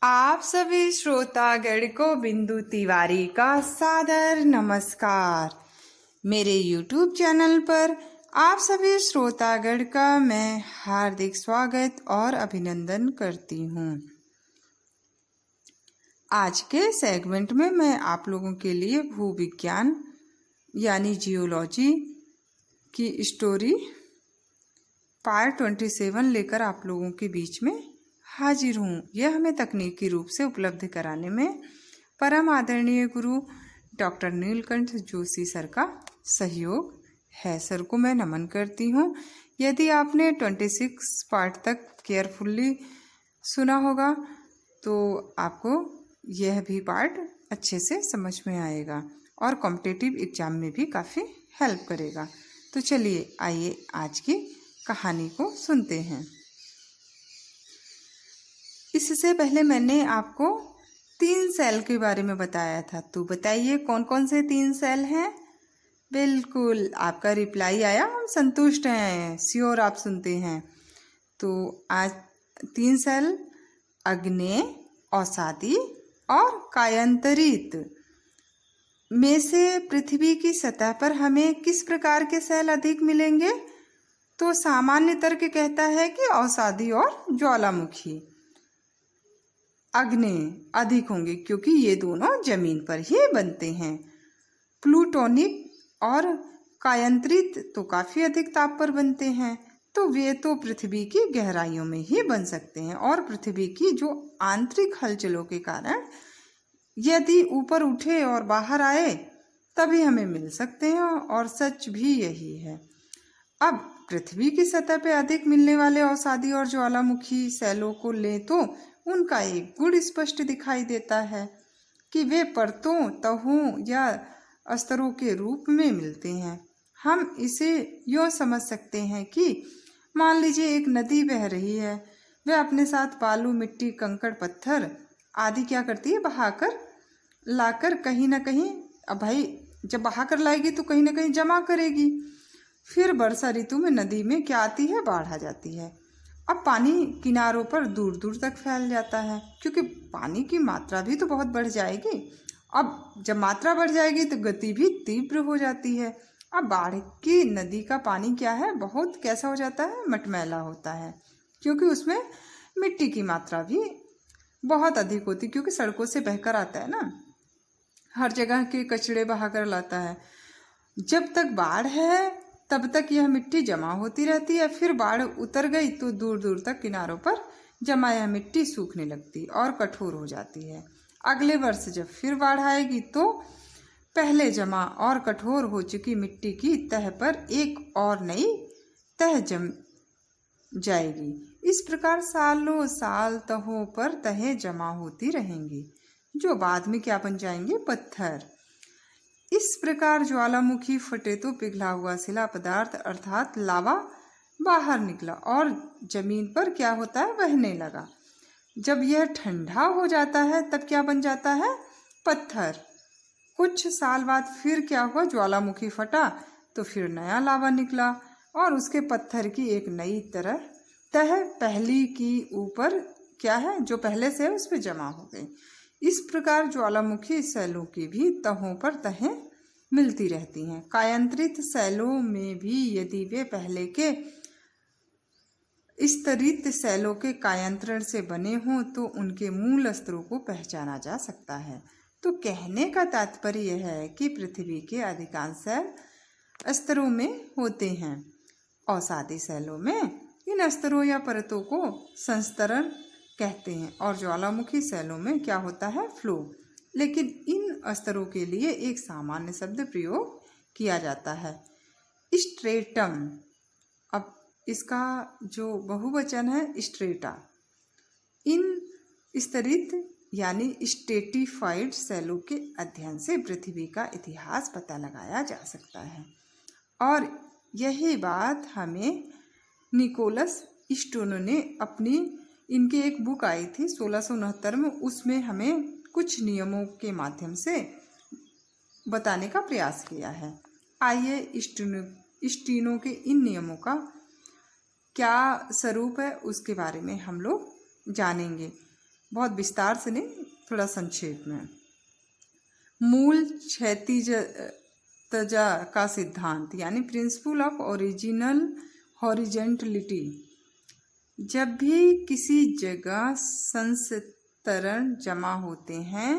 आप सभी श्रोतागण को बिंदु तिवारी का सादर नमस्कार। मेरे YouTube चैनल पर आप सभी श्रोतागण का मैं हार्दिक स्वागत और अभिनंदन करती हूँ। आज के सेगमेंट में मैं आप लोगों के लिए भूविज्ञान यानी जियोलॉजी की स्टोरी पार्ट 27 लेकर आप लोगों के बीच में हाजिर हूँ। यह हमें तकनीकी रूप से उपलब्ध कराने में परम आदरणीय गुरु डॉक्टर नीलकंठ जोशी सर का सहयोग है। सर को मैं नमन करती हूँ। यदि आपने 26 पार्ट तक केयरफुल्ली सुना होगा तो आपको यह भी पार्ट अच्छे से समझ में आएगा और कॉम्पिटिटिव एग्जाम में भी काफ़ी हेल्प करेगा। तो चलिए आइए आज की कहानी को सुनते हैं। इससे पहले मैंने आपको 3 सेल के बारे में बताया था, तो बताइए कौन कौन से 3 सेल हैं। बिल्कुल, आपका रिप्लाई आया, हम संतुष्ट हैं, श्योर आप सुनते हैं। तो आज 3 सेल अग्नेय, औषधि और कायांतरित में से पृथ्वी की सतह पर हमें किस प्रकार के सेल अधिक मिलेंगे? तो सामान्य तर्क कहता है कि औषधि और ज्वालामुखी अग्नि अधिक होंगे क्योंकि ये दोनों जमीन पर ही बनते हैं। प्लूटोनिक और कायांतरित तो काफ़ी अधिक ताप पर बनते हैं, तो वे तो पृथ्वी की गहराइयों में ही बन सकते हैं और पृथ्वी की जो आंतरिक हलचलों के कारण यदि ऊपर उठे और बाहर आए तभी हमें मिल सकते हैं, और सच भी यही है। अब पृथ्वी की सतह पर अधिक मिलने वाले औषधि और ज्वालामुखी सेलों को लें तो उनका एक गुण स्पष्ट दिखाई देता है कि वे परतों, तहों या स्तरों के रूप में मिलते हैं। हम इसे यूँ समझ सकते हैं कि मान लीजिए एक नदी बह रही है, वह अपने साथ बालू, मिट्टी, कंकड़, पत्थर आदि क्या करती है, बहाकर लाकर कहीं ना कहीं, अब भाई जब बहाकर लाएगी तो कहीं ना कहीं जमा करेगी। फिर वर्षा ऋतु में नदी में क्या आती है, बाढ़ आ जाती है। अब पानी किनारों पर दूर दूर तक फैल जाता है क्योंकि पानी की मात्रा भी तो बहुत बढ़ जाएगी। अब जब मात्रा बढ़ जाएगी तो गति भी तीव्र हो जाती है। अब बाढ़ की नदी का पानी क्या है, बहुत कैसा हो जाता है, मटमैला होता है क्योंकि उसमें मिट्टी की मात्रा भी बहुत अधिक होती है क्योंकि सड़कों से बहकर आता है ना, हर जगह के कचड़े बहाकर लाता है। जब तक बाढ़ है तब तक यह मिट्टी जमा होती रहती है, फिर बाढ़ उतर गई तो दूर दूर तक किनारों पर जमा यह मिट्टी सूखने लगती और कठोर हो जाती है। अगले वर्ष जब फिर बाढ़ आएगी तो पहले जमा और कठोर हो चुकी मिट्टी की तह पर एक और नई तह जम जाएगी। इस प्रकार सालों साल तहों पर तहें जमा होती रहेंगी जो बाद में क्या बन जाएंगे, पत्थर। इस प्रकार ज्वालामुखी फटे तो पिघला हुआ शिला पदार्थ अर्थात लावा बाहर निकला और जमीन पर क्या होता है, बहने लगा। जब यह ठंडा हो जाता है तब क्या बन जाता है, पत्थर। कुछ साल बाद फिर क्या हुआ, ज्वालामुखी फटा तो फिर नया लावा निकला और उसके पत्थर की एक नई तह पहली की ऊपर क्या है, जो पहले से है उस पर जमा हो गई। इस प्रकार ज्वालामुखी सेलों की भी तहों पर तहें मिलती रहती हैं। कायांतरित सेलों में भी यदि वे पहले के स्तरित सेलों के कायांतरण से बने हों तो उनके मूल स्तरों को पहचाना जा सकता है। तो कहने का तात्पर्य यह है कि पृथ्वी के अधिकांश सेल स्तरों में होते हैं। औषधि सेलों में इन स्तरों या परतों को संस्तरण कहते हैं और ज्वालामुखी सेलों में क्या होता है, फ्लो। लेकिन इन स्तरों के लिए एक सामान्य शब्द प्रयोग किया जाता है, स्ट्रेटम। अब इसका जो बहुवचन है स्ट्रेटा। इन स्तरित यानी स्ट्रेटिफाइड सेलों के अध्ययन से पृथ्वी का इतिहास पता लगाया जा सकता है और यही बात हमें निकोलस स्टोनो ने अपनी, इनकी एक बुक आई थी 1669 में, उसमें हमें कुछ नियमों के माध्यम से बताने का प्रयास किया है। आइए स्टीनो के इन नियमों का क्या स्वरूप है उसके बारे में हम लोग जानेंगे। बहुत विस्तार से नहीं, थोड़ा संक्षेप में। मूल क्षैतिजता का सिद्धांत यानी प्रिंसिपल ऑफ ओरिजिनल हॉरिजेंटलिटी। जब भी किसी जगह संस्तरण जमा होते हैं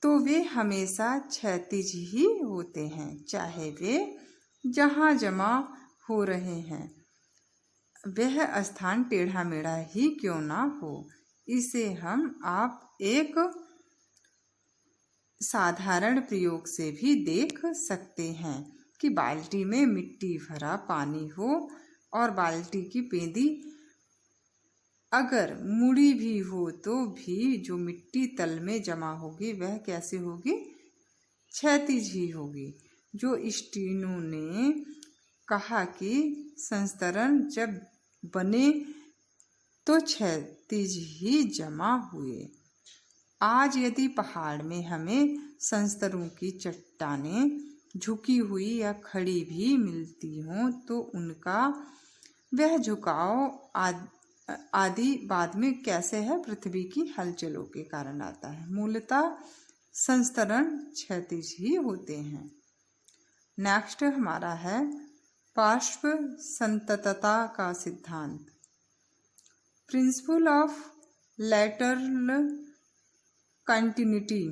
तो वे हमेशा क्षैतिज ही होते हैं, चाहे वे जहाँ जमा हो रहे हैं वह स्थान टेढ़ा मेढ़ा ही क्यों ना हो। इसे आप एक साधारण प्रयोग से भी देख सकते हैं कि बाल्टी में मिट्टी भरा पानी हो और बाल्टी की पेंदी अगर मुड़ी भी हो तो भी जो मिट्टी तल में जमा होगी वह कैसे होगी, क्षैतिज ही होगी। जो स्टीनो ने कहा कि संस्तरण जब बने तो क्षैतिज ही जमा हुए। आज यदि पहाड़ में हमें संस्तरों की चट्टानें झुकी हुई या खड़ी भी मिलती हों तो उनका वह झुकाव आदि बाद में कैसे है, पृथ्वी की हलचलों के कारण आता है। मूलतः संस्तरण क्षैतिज ही होते हैं। नेक्स्ट हमारा है पार्श्व संततता का सिद्धांत, प्रिंसिपल ऑफ लैटरल कंटिन्यूटी।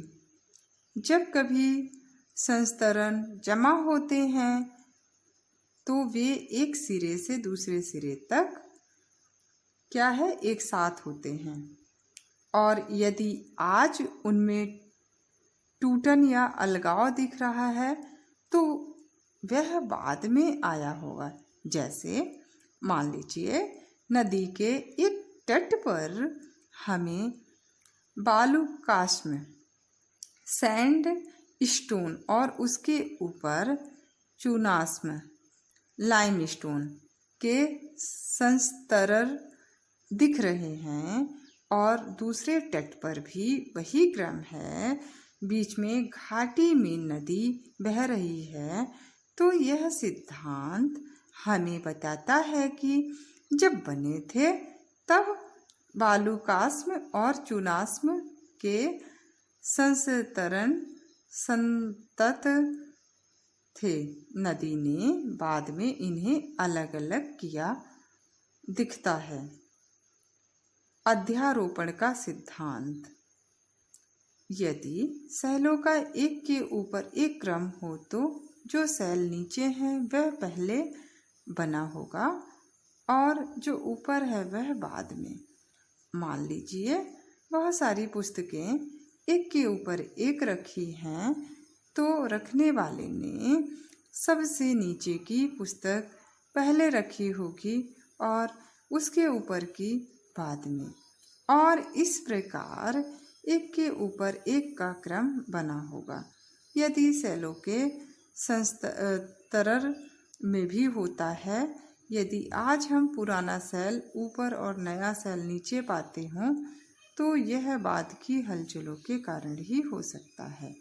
जब कभी संस्तरण जमा होते हैं तो वे एक सिरे से दूसरे सिरे तक क्या है, एक साथ होते हैं, और यदि आज उनमें टूटन या अलगाव दिख रहा है तो वह बाद में आया होगा। जैसे मान लीजिए नदी के एक तट पर हमें बालूकाष्म सैंड स्टोन और उसके ऊपर चूनास्म लाइमस्टोन के संस्तरण दिख रहे हैं और दूसरे तट पर भी वही क्रम है, बीच में घाटी में नदी बह रही है, तो यह सिद्धांत हमें बताता है कि जब बने थे तब बालूकाष्म और चूनास्म के संस्तरण संतत थे। नदी ने बाद में इन्हें अलग अलग किया दिखता है। अध्यारोपण का सिद्धांत, यदि शैलों का एक के ऊपर एक क्रम हो तो जो शैल नीचे है वह पहले बना होगा और जो ऊपर है वह बाद में। मान लीजिए बहुत सारी पुस्तकें एक के ऊपर एक रखी हैं तो रखने वाले ने सबसे नीचे की पुस्तक पहले रखी होगी और उसके ऊपर की बाद में, और इस प्रकार एक के ऊपर एक का क्रम बना होगा। यदि शैलों के संस्तरण में भी होता है, यदि आज हम पुराना शैल ऊपर और नया शैल नीचे पाते हों तो यह बाद की हलचलों के कारण ही हो सकता है।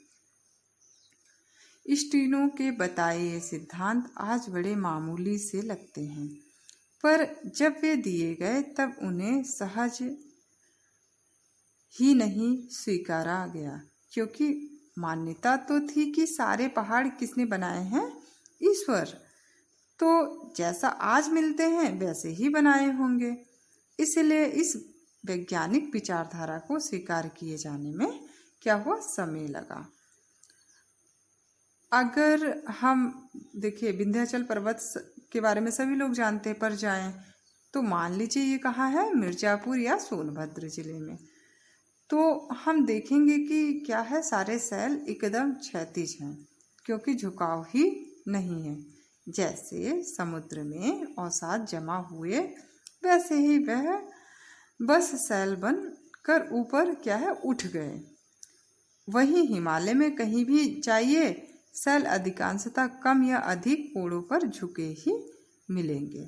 स्टीनो के बताए ये सिद्धांत आज बड़े मामूली से लगते हैं, पर जब वे दिए गए तब उन्हें सहज ही नहीं स्वीकारा गया, क्योंकि मान्यता तो थी कि सारे पहाड़ किसने बनाए हैं, ईश्वर। तो जैसा आज मिलते हैं वैसे ही बनाए होंगे। इसलिए इस वैज्ञानिक विचारधारा को स्वीकार किए जाने में क्या हुआ, समय लगा। अगर हम देखिए विंध्याचल पर्वत के बारे में सभी लोग जानते हैं, पर जाएं तो मान लीजिए ये कहाँ है, मिर्ज़ापुर या सोनभद्र जिले में, तो हम देखेंगे कि क्या है, सारे शैल एकदम क्षैतिज हैं क्योंकि झुकाव ही नहीं है। जैसे समुद्र में अवसाद जमा हुए वैसे ही वह बस शैल बन कर ऊपर क्या है, उठ गए। वहीं हिमालय में कहीं भी जाइए शैल अधिकांशतः कम या अधिक कोणों पर झुके ही मिलेंगे।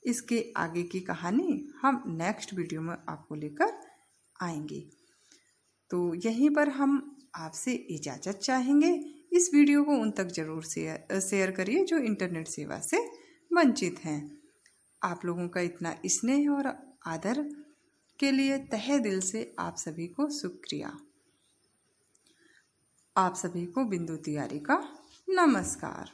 इसके आगे की कहानी हम नेक्स्ट वीडियो में आपको लेकर आएंगे। तो यहीं पर हम आपसे इजाज़त चाहेंगे। इस वीडियो को उन तक ज़रूर शेयर करिए जो इंटरनेट सेवा से वंचित हैं। आप लोगों का इतना स्नेह और आदर के लिए तहे दिल से आप सभी को शुक्रिया। आप सभी को बिंदु तिवारी का नमस्कार।